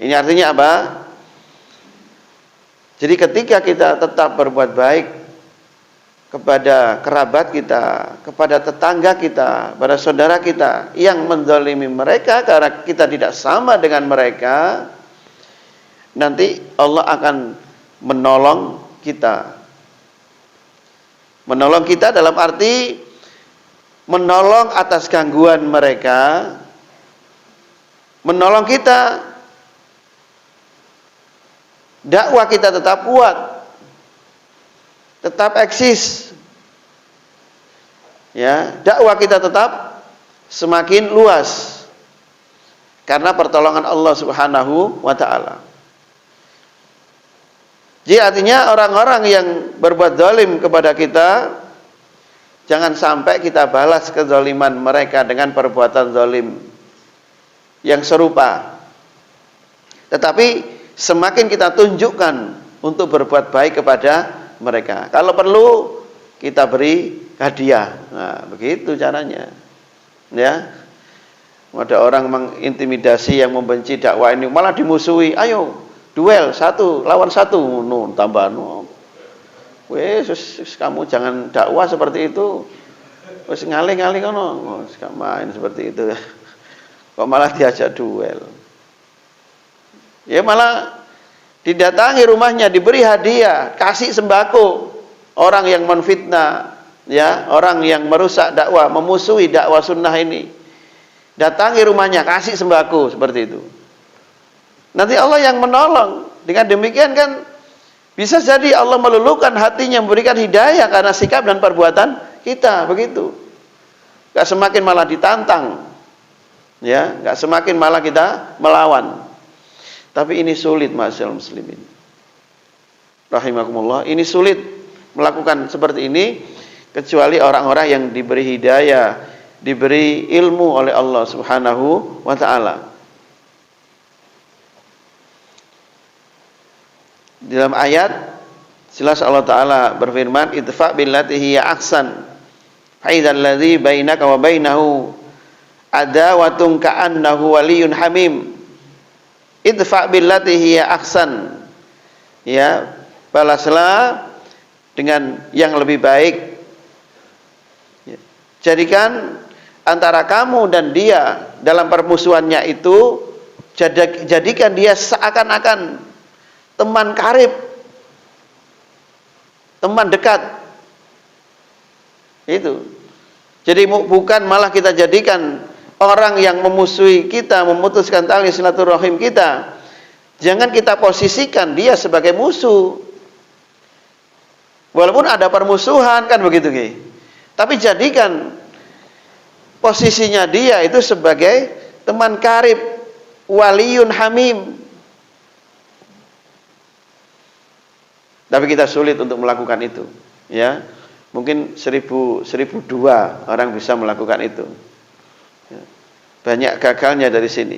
Ini artinya apa? Jadi ketika kita tetap berbuat baik kepada kerabat kita, kepada tetangga kita, pada saudara kita yang menzalimi mereka karena kita tidak sama dengan mereka, nanti Allah akan menolong kita. Menolong kita dalam arti menolong atas gangguan mereka, menolong kita dakwah kita tetap kuat, tetap eksis. Ya, dakwah kita tetap semakin luas karena pertolongan Allah Subhanahu wa taala. Jadi artinya orang-orang yang berbuat zalim kepada kita, jangan sampai kita balas kezaliman mereka dengan perbuatan zalim yang serupa. Tetapi semakin kita tunjukkan untuk berbuat baik kepada mereka. Kalau perlu kita beri hadiah. Nah, begitu caranya. Ya. Ada orang mengintimidasi yang membenci dakwah ini, malah dimusuhi. Ayo, duel 1 lawan 1. Tambah wes kamu jangan dakwah seperti itu. Wes ngalih-ngalih kono. Wes gak main seperti itu. Kok malah diajak duel. Ya malah didatangi rumahnya, diberi hadiah, kasih sembako. Orang yang menfitnah, ya, orang yang merusak dakwah, memusuhi dakwah sunnah ini, datangi rumahnya, kasih sembako seperti itu. Nanti Allah yang menolong. Dengan demikian kan bisa jadi Allah meluluhkan hatinya, memberikan hidayah karena sikap dan perbuatan kita, begitu. Gak semakin malah ditantang, ya, gak semakin malah kita melawan. Tapi ini sulit, ma'asyiral muslimin rahimakumullah. Ini sulit melakukan seperti ini kecuali orang-orang yang diberi hidayah, diberi ilmu oleh Allah Subhanahu wa taala. Dalam ayat jelas Allah taala berfirman, idfa billati hiya ahsan fa idzal ladzi bainaka wa bainahu adawatun ka'annahu waliyyun hamim. Idfa billati hiya ahsan, ya, balaslah dengan yang lebih baik. Jadikan antara kamu dan dia dalam permusuhannya itu, jadikan dia seakan-akan teman karib, teman dekat. Itu. Jadi bukan malah kita jadikan orang yang memusuhi kita, memutuskan tali silaturahim kita, jangan kita posisikan dia sebagai musuh. Walaupun ada permusuhan kan begitu, Ki. Tapi jadikan posisinya dia itu sebagai teman karib, waliyun hamim. Tapi kita sulit untuk melakukan itu, ya. Mungkin 1002 orang bisa melakukan itu. Banyak gagalnya dari sini.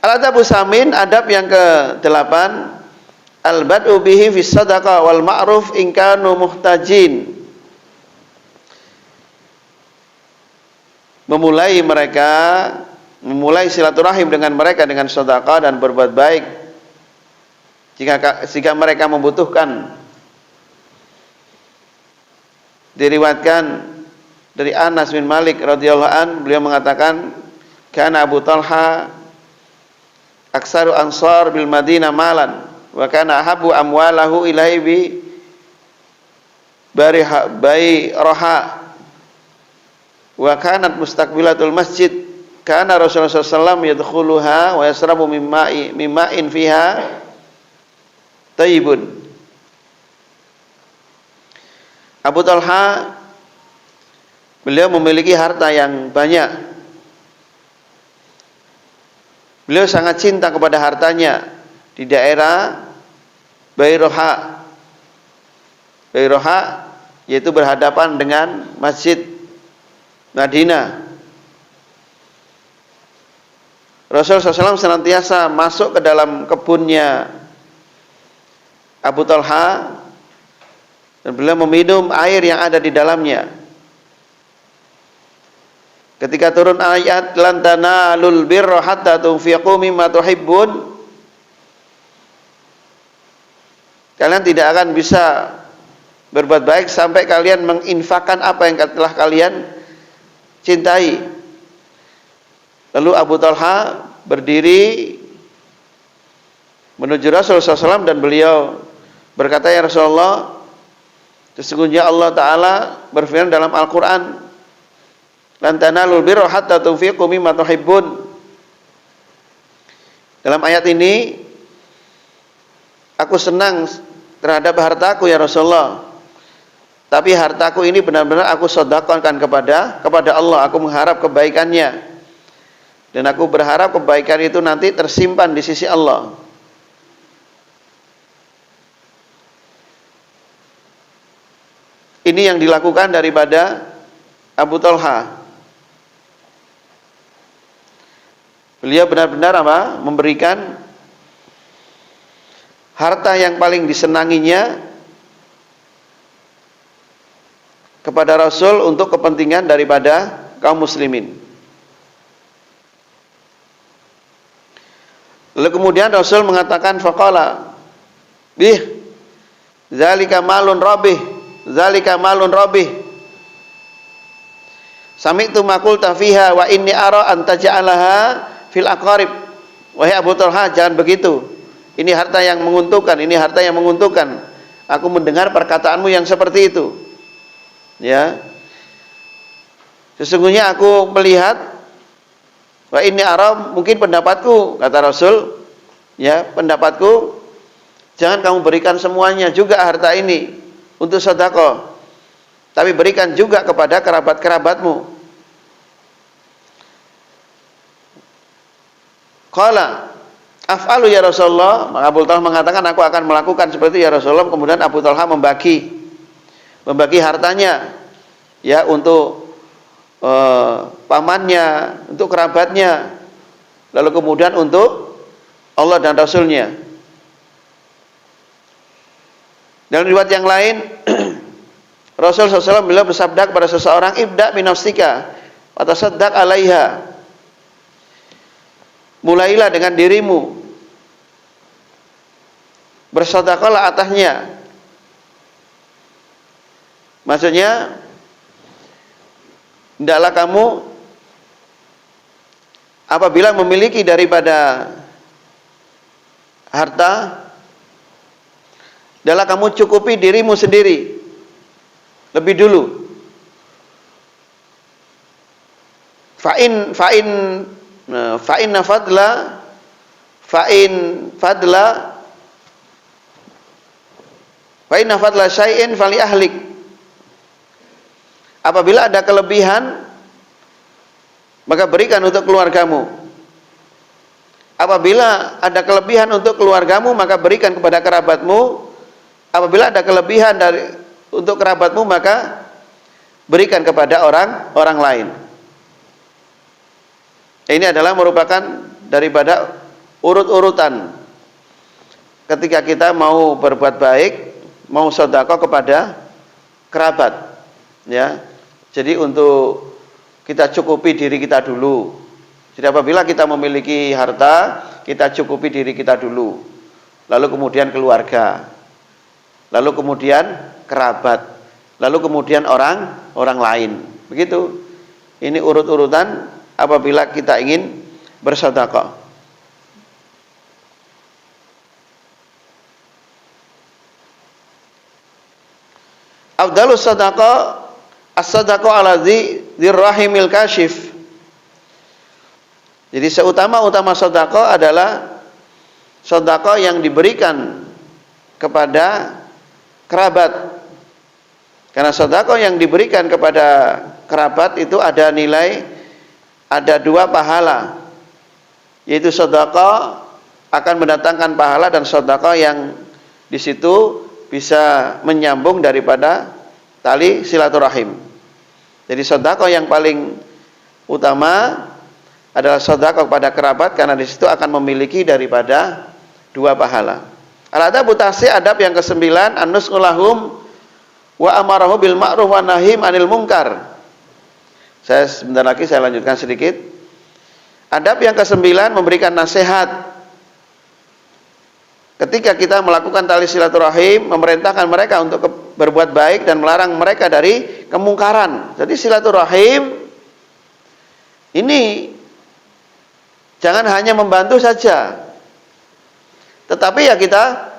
Al-adabu samin, adab yang ke-8, al-bad'u bihi fi sadaqah wal ma'ruf in kanu muhtajin. Memulai silaturahim dengan mereka dengan sedekah dan berbuat baik jika mereka membutuhkan. Diriwayatkan dari Anas bin Malik radhiyallahu an, beliau mengatakan, kana Abu Talha aksaru ansar bil Madinah malan wa kana ahabbu amwalahu ilaihi bi roha wa kanat mustaqbilatul masjid kana Rasulullah sallallahu yadkhuluha wa yasrabu mimma'in fiha tayyibun. Abu Talha beliau memiliki harta yang banyak. Beliau sangat cinta kepada hartanya di daerah Bairoha. Bairoha yaitu berhadapan dengan Masjid Madinah. Rasulullah SAW senantiasa masuk ke dalam kebunnya Abu Talha dan beliau meminum air yang ada di dalamnya. Ketika turun ayat lan tanalul birra hatta tunfiqu mimma tuhibbun, kalian tidak akan bisa berbuat baik sampai kalian menginfakkan apa yang telah kalian cintai. Lalu Abu Talha berdiri menuju Rasulullah SAW dan beliau berkata, ya Rasulullah, Sesungguhnya Allah Ta'ala berfirman dalam Al-Quran, lan tanalul birra hatta tunfiqu mimma tuhibbun. Dalam ayat ini, aku senang terhadap hartaku ya Rasulullah, tapi hartaku ini benar-benar aku sedekahkan kepada Allah. Aku mengharap kebaikannya, dan aku berharap kebaikan itu nanti tersimpan di sisi Allah. Ini yang dilakukan daripada Abu Talha. Beliau benar-benar memberikan harta yang paling disenanginya kepada Rasul untuk kepentingan daripada kaum muslimin. Lalu kemudian Rasul mengatakan, faqala bih zalika malun rabih sami'tu ma qulta fiha wa inni ara an taj'alaha fil aqarib. Wahai Abu Talha, jangan begitu. Ini harta yang menguntungkan, ini harta yang menguntungkan. Aku mendengar perkataanmu yang seperti itu. Ya. Sesungguhnya aku melihat, wa inni ara, mungkin pendapatku, kata Rasul, ya, pendapatku, jangan kamu berikan semuanya juga harta ini untuk sedekah, tapi berikan juga kepada kerabat-kerabatmu. Qala af'alu ya Rasulullah. Maka Abu Talha mengatakan, aku akan melakukan seperti itu ya Rasulullah. Kemudian Abu Talha membagi hartanya, ya, untuk pamannya, untuk kerabatnya, lalu kemudian untuk Allah dan Rasulnya. Dalam riwayat yang lain, Rasul SAW beliau bersabda kepada seseorang, ibda min nafsika wa tasaddaq 'alaiha. Mulailah dengan dirimu, bersedekahlah atasnya. Maksudnya, hendaklah kamu apabila memiliki daripada harta, hendaklah kamu cukupi dirimu sendiri lebih dulu. Fa'in fadla syai'in fali ahlik. Apabila ada kelebihan, maka berikan untuk keluargamu. Apabila ada kelebihan untuk keluargamu, maka berikan kepada kerabatmu. Apabila ada kelebihan untuk kerabatmu, maka berikan kepada orang lain. Ini adalah merupakan daripada urut-urutan ketika kita mau berbuat baik, mau sedekah kepada kerabat, ya. Jadi untuk kita cukupi diri kita dulu. Jadi apabila kita memiliki harta, kita cukupi diri kita dulu. Lalu kemudian keluarga. Lalu kemudian kerabat. Lalu kemudian orang lain. Begitu. Ini urut-urutan apabila kita ingin bersedekah. Afdalus sadaqah as-sadaqah ala dzirrahimil kashif. Jadi seutama-utama sedekah adalah sedekah yang diberikan kepada kerabat. Karena sedekah yang diberikan kepada kerabat itu ada nilai, ada 2 pahala. Yaitu sedekah akan mendatangkan pahala dan sedekah yang di situ bisa menyambung daripada tali silaturahim. Jadi sedekah yang paling utama adalah sedekah kepada kerabat, karena di situ akan memiliki daripada 2 pahala. Al-adabu tasi, adab yang ke-9, an-nus'u lahum wa amarahu bil ma'ruf wa nahim 'anil munkar. Saya sebentar lagi saya lanjutkan sedikit. Adab yang ke-9, memberikan nasihat. Ketika kita melakukan tali silaturahim, memerintahkan mereka untuk berbuat baik dan melarang mereka dari kemungkaran. Jadi silaturahim ini jangan hanya membantu saja, tetapi ya kita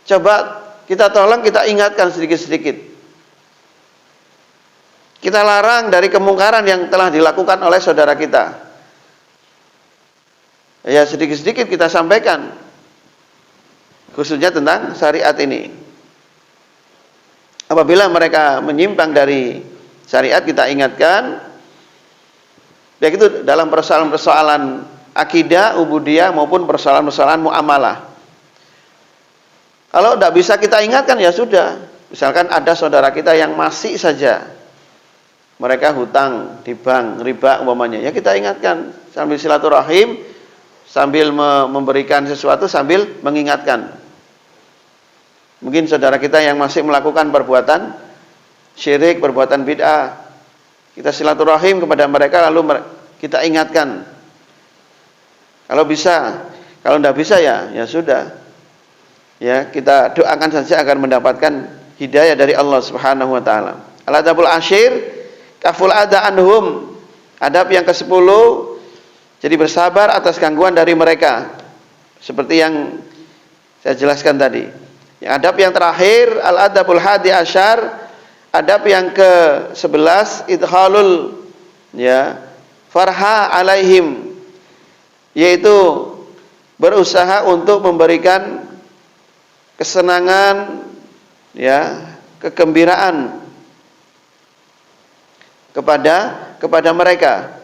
coba, kita tolong, kita ingatkan sedikit-sedikit. Kita larang dari kemungkaran yang telah dilakukan oleh saudara kita. Ya, sedikit-sedikit kita sampaikan, khususnya tentang syariat ini. Apabila mereka menyimpang dari syariat, kita ingatkan, baik itu dalam persoalan-persoalan akidah, ubudiyah maupun persoalan-persoalan muamalah. Kalau tidak bisa kita ingatkan, ya sudah. Misalkan ada saudara kita yang masih saja mereka hutang di bank, riba umpamanya, ya kita ingatkan sambil silaturahim, sambil memberikan sesuatu, sambil mengingatkan. Mungkin saudara kita yang masih melakukan perbuatan syirik, perbuatan bid'ah, kita silaturahim kepada mereka, lalu kita ingatkan. Kalau bisa, kalau tidak bisa ya sudah. Ya, kita doakan saja agar mendapatkan hidayah dari Allah Subhanahu wa taala. Al-adabul asyir kaful ada anhum, adab yang ke-10, jadi bersabar atas gangguan dari mereka, seperti yang saya jelaskan tadi. Yang adab yang terakhir, al-adabul hadi asyar, adab yang ke-11, idhalul farha alaihim, yaitu berusaha untuk memberikan kesenangan, kegembiraan kepada mereka.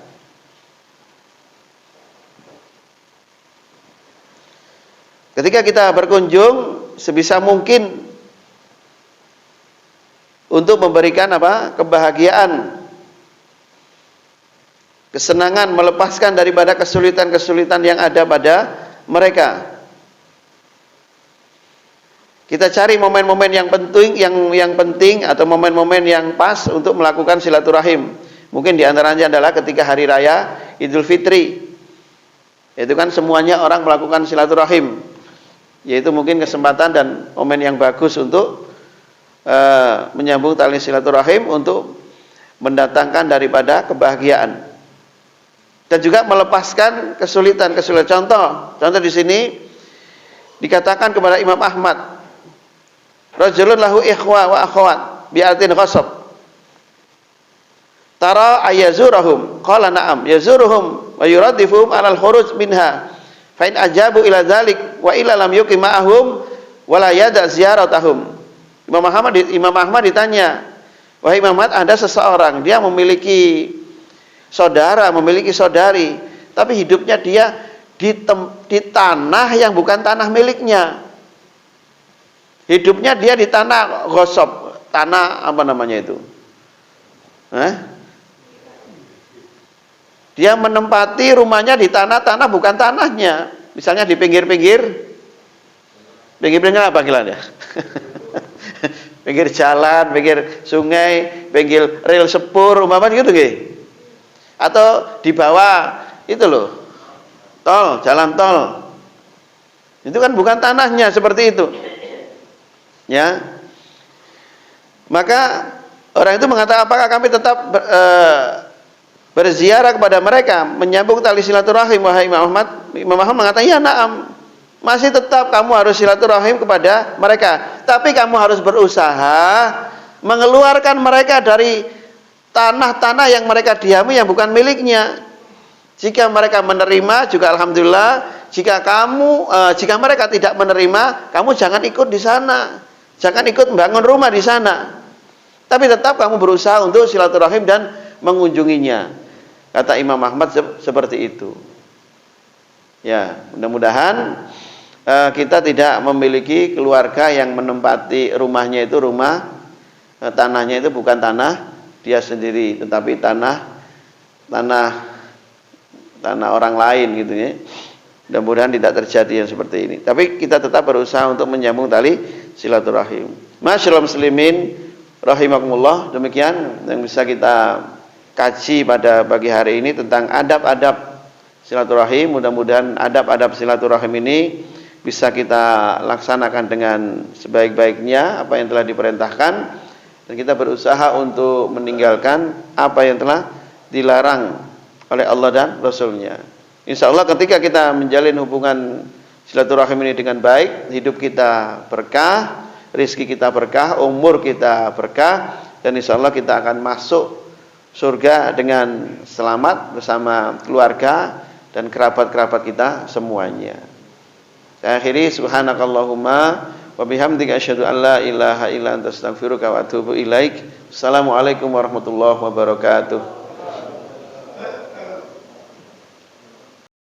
Ketika kita berkunjung, sebisa mungkin untuk memberikan kebahagiaan, kesenangan, melepaskan daripada kesulitan-kesulitan yang ada pada mereka. Kita cari momen-momen yang penting atau momen-momen yang pas untuk melakukan silaturahim. Mungkin diantaranya adalah ketika hari raya Idul Fitri. Itu kan semuanya orang melakukan silaturahim. Yaitu mungkin kesempatan dan momen yang bagus untuk menyambung tali silaturahim, untuk mendatangkan daripada kebahagiaan. Dan juga melepaskan kesulitan-kesulitan. Contoh di sini dikatakan kepada Imam Ahmad, rajulun lahu ikhwa wa akhwat bi'atin ghasab tara ayazurahum, qala na'am yazuruhum wa yuraddifuhum alal khuruj minha fa in ajabu ila dzalik wa illa lam yuqim ma'ahum wa la yada ziyaratahum. Imam Ahmad ditanya, wahai Imam Ahmad, ada seseorang, dia memiliki saudara, memiliki saudari, tapi hidupnya dia di tanah yang bukan tanah miliknya. Hidupnya dia di tanah ghasab, tanah apa namanya itu? Dia menempati rumahnya di tanah-tanah bukan tanahnya. Misalnya di pinggir-pinggir apa panggilannya? Pinggir jalan, pinggir sungai, pinggir rel sepur, umpamanya gitu nggih. Atau di bawah itu loh, tol, jalan tol. Itu kan bukan tanahnya, seperti itu. Ya, maka orang itu mengatakan, apakah kami tetap berziarah kepada mereka, menyambung tali silaturahim? Wahai Imam Ahmad, Imam Ahmad mengatakan, ya na'am, masih tetap kamu harus silaturahim kepada mereka, tapi kamu harus berusaha mengeluarkan mereka dari tanah-tanah yang mereka diami yang bukan miliknya. Jika mereka menerima juga alhamdulillah, jika mereka tidak menerima, kamu jangan ikut di sana. Jangan ikut membangun rumah di sana. Tapi tetap kamu berusaha untuk silaturahim dan mengunjunginya. Kata Imam Ahmad seperti itu. Ya, mudah-mudahan kita tidak memiliki keluarga yang menempati rumahnya itu tanahnya itu bukan tanah dia sendiri, tetapi tanah orang lain gitu ya. Mudah-mudahan tidak terjadi yang seperti ini. Tapi kita tetap berusaha untuk menyambung tali silaturahim. Masyaallah muslimin rahimakumullah, demikian yang bisa kita kaji pada pagi hari ini tentang adab-adab silaturahim. Mudah-mudahan adab-adab silaturahim ini bisa kita laksanakan dengan sebaik-baiknya apa yang telah diperintahkan, dan kita berusaha untuk meninggalkan apa yang telah dilarang oleh Allah dan Rasulnya. Insya Allah ketika kita menjalin hubungan silaturahim ini dengan baik, hidup kita berkah, rezeki kita berkah, umur kita berkah, dan insya Allah kita akan masuk surga dengan selamat bersama keluarga dan kerabat-kerabat kita semuanya. Saya akhiri, subhanakallahumma wa bihamdika asyhadu an la ilaha illa anta astaghfiruka wa atubu ilaik. Assalamualaikum warahmatullahi wabarakatuh.